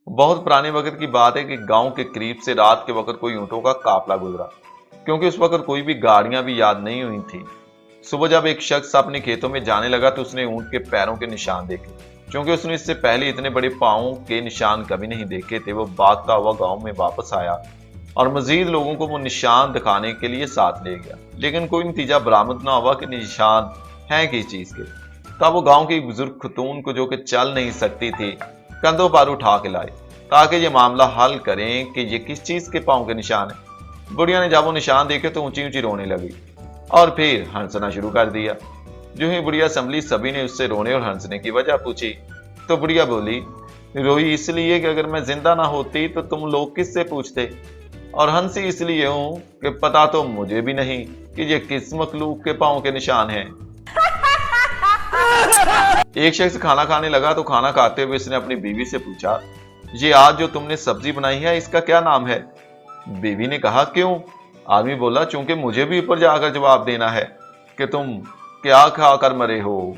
बहुत पुराने वक्त की बात है कि गांव के करीब से रात के वक्त कोई ऊंटों का काफिला गुजरा, क्योंकि उस वक्त कोई भी गाड़ियां भी याद नहीं हुई थी। सुबह जब एक शख्स अपने खेतों में जाने लगा तो उसने ऊंट के पैरों के निशान देखे। क्योंकि उसने इससे पहले इतने बड़े पांवों के निशान कभी नहीं देखे थे, वो भागता हुआ गांव में वापस आया और मजीद लोगों को वो निशान दिखाने के लिए साथ ले गया। लेकिन कोई नतीजा बरामद ना हुआ कि निशान है किस चीज के। तब वो गांव की बुजुर्ग खतून को, जो कि चल नहीं सकती थी, कंधों पर उठा के लाए ताकि ये मामला हल करें कि ये किस चीज के पांव के निशान है। बुढ़िया ने जब वो निशान देखे तो ऊंची ऊंची रोने लगी और फिर हंसना शुरू कर दिया। जो ही बुढ़िया संभली, सभी ने उससे रोने और हंसने की वजह पूछी। तो बुढ़िया बोली, रोई इसलिए कि अगर मैं जिंदा ना होती तो तुम लोग किससे पूछते, और हंसी इसलिए हूं कि पता तो मुझे भी नहीं कि ये किस मखलूक के पांव के निशान हैं। एक शख्स खाना खाने लगा तो खाना खाते हुए उसने अपनी बीवी से पूछा, ये आज जो तुमने सब्जी बनाई है इसका क्या नाम है? बीवी ने कहा, क्यों? आदमी बोला, चूंकि मुझे भी ऊपर जाकर जवाब देना है कि तुम क्या खाकर मरे हो।